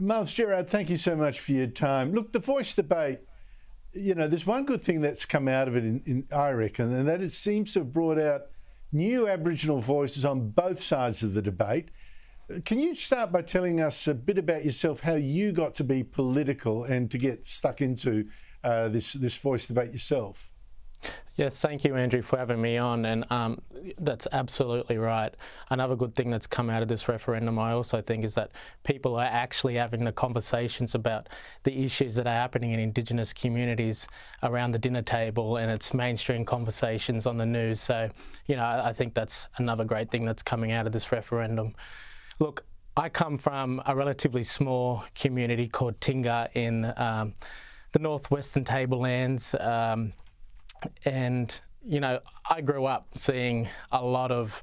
Myles Jerrard, thank you so much for your time. Look, the voice debate, you know, there's one good thing that's come out of it, I reckon, and that it seems to have brought out new Aboriginal voices on both sides of the debate. Can you start by telling us a bit about yourself, how you got to be political and to get stuck into this voice debate yourself? Yes, thank you, Andrew, for having me on, and that's absolutely right. Another good thing that's come out of this referendum, I also think, is that people are actually having the conversations about the issues that are happening in Indigenous communities around the dinner table, and it's mainstream conversations on the news. So, you know, I think that's another great thing that's coming out of this referendum. Look, I come from a relatively small community called Tinga in the northwestern tablelands. And, you know, I grew up seeing a lot of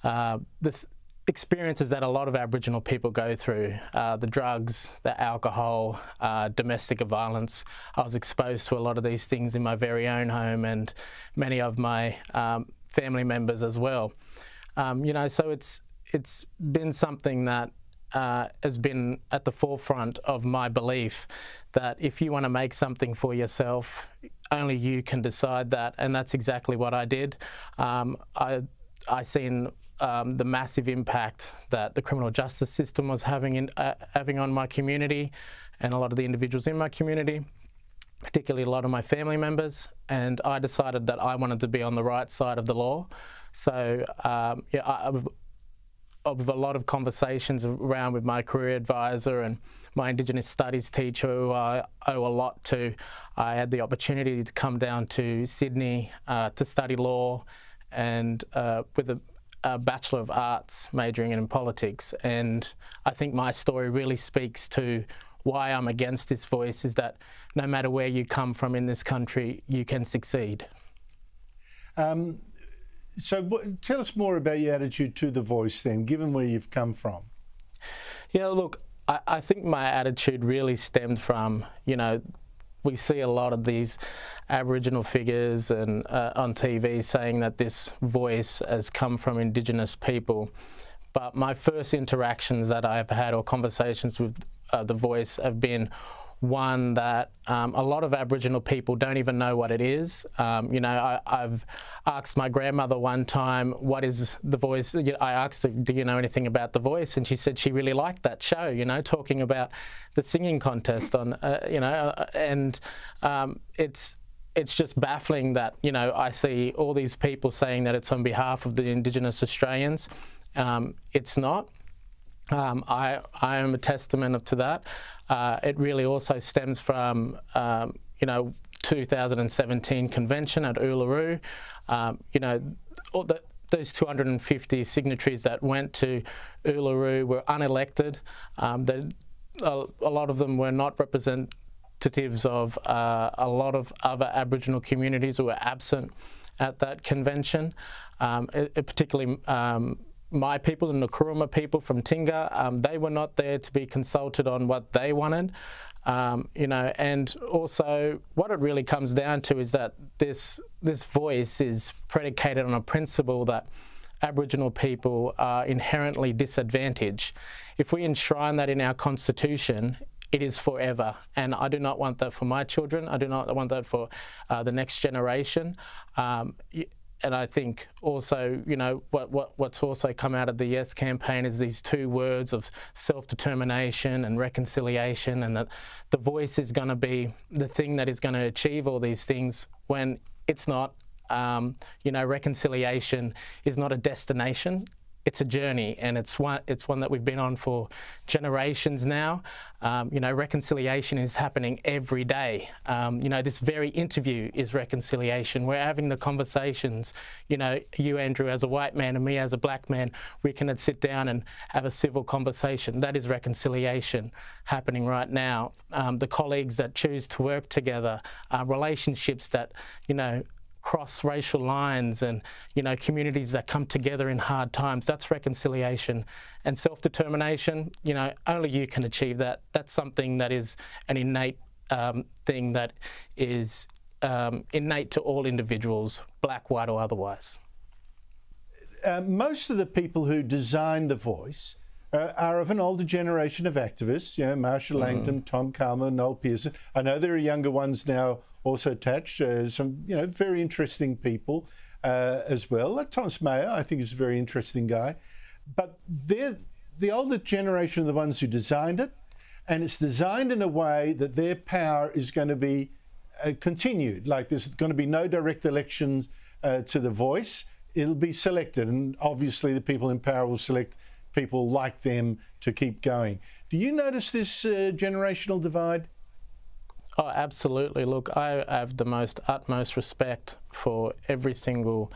the experiences that a lot of Aboriginal people go through, the drugs, the alcohol, domestic violence. I was exposed to a lot of these things in my very own home and many of my family members as well. You know, so it's been something that has been at the forefront of my belief that if you want to make something for yourself, only you can decide that, and that's exactly what I did. I seen the massive impact that the criminal justice system was having on my community and a lot of the individuals in my community, particularly a lot of my family members, and I decided that I wanted to be on the right side of the law. So yeah, of a lot of conversations around with my career advisor and my Indigenous studies teacher, who I owe a lot to. I had the opportunity to come down to Sydney to study law, and with a Bachelor of Arts majoring in politics. And I think my story really speaks to why I'm against this voice, is that no matter where you come from in this country, you can succeed. So tell us more about your attitude to the voice then, given where you've come from. Yeah, look, I think my attitude really stemmed from, you know, we see a lot of these Aboriginal figures and on TV saying that this voice has come from Indigenous people. But my first interactions that I've had, or conversations with the voice, have been one that a lot of Aboriginal people don't even know what it is. You know, I've asked my grandmother one time, what is The Voice? I asked her, do you know anything about The Voice? And she said she really liked that show, you know, talking about the singing contest on, you know, and it's just baffling that, you know, I see all these people saying that it's on behalf of the Indigenous Australians. It's not. I am a testament to that. It really also stems from, you know, 2017 convention at Uluru. You know, those 250 signatories that went to Uluru were unelected. A lot of them were not representatives of a lot of other Aboriginal communities who were absent at that convention, particularly my people, the Kuruma people from Tinga. They were not there to be consulted on what they wanted, you know, and also what it really comes down to is that this voice is predicated on a principle that Aboriginal people are inherently disadvantaged. If we enshrine that in our constitution, it is forever, and I do not want that for my children. I do not want that for the next generation. And I think also, you know, what's also come out of the Yes campaign is these two words of self-determination and reconciliation, and that the voice is going to be the thing that is going to achieve all these things, when it's not. You know, reconciliation is not a destination. It's a journey, and it's one that we've been on for generations now. You know, reconciliation is happening every day. You know, this very interview is reconciliation. We're having the conversations. You know, you, Andrew, as a white man, and me as a black man, we can sit down and have a civil conversation. That is reconciliation happening right now. The colleagues that choose to work together, relationships that, you know, cross racial lines, and, you know, communities that come together in hard times. That's reconciliation. And self-determination, you know, only you can achieve that. That's something that is an innate thing that is innate to all individuals, black, white or otherwise. Most of the people who designed The Voice are of an older generation of activists, you know, Marsha Langton, Tom Calma, Noel Pearson. I know there are younger ones now also attached, some, you know, very interesting people as well. Like Thomas Mayer, I think is a very interesting guy. But they're the older generation are the ones who designed it, and it's designed in a way that their power is going to be continued. Like there's going to be no direct elections to the voice. It'll be selected, and obviously the people in power will select people like them to keep going. Do you notice this generational divide? Oh, absolutely. Look, I have the utmost respect for every single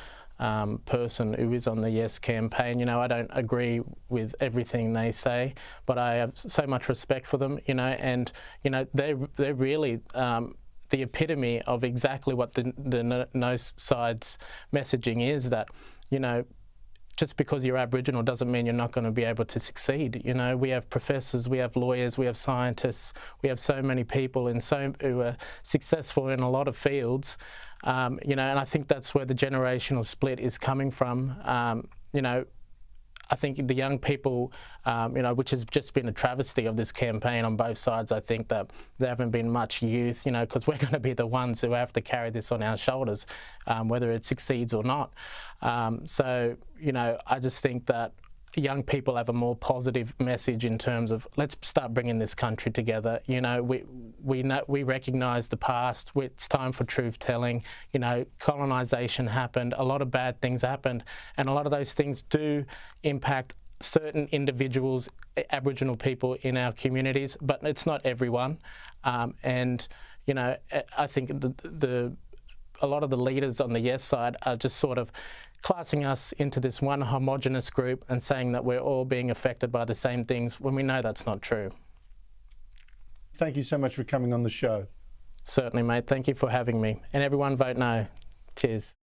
person who is on the Yes campaign. You know, I don't agree with everything they say, but I have so much respect for them, you know, and, you know, they're really the epitome of exactly what the no side's messaging is, that, you know, just because you're Aboriginal doesn't mean you're not going to be able to succeed. You know, we have professors, we have lawyers, we have scientists, we have so many people who are successful in a lot of fields. You know, and I think that's where the generational split is coming from. You know, I think the young people, you know, which has just been a travesty of this campaign on both sides. I think that there haven't been much youth, you know, because we're going to be the ones who have to carry this on our shoulders, whether it succeeds or not. So, you know, I just think that young people have a more positive message in terms of let's start bringing this country together. You know, we recognise the past. It's time for truth telling. You know, colonisation happened. A lot of bad things happened, and a lot of those things do impact certain individuals, Aboriginal people in our communities, but it's not everyone. And you know, I think a lot of the leaders on the Yes side are just sort of classing us into this one homogenous group and saying that we're all being affected by the same things when we know that's not true. Thank you so much for coming on the show. Certainly, mate. Thank you for having me. And everyone vote no. Cheers.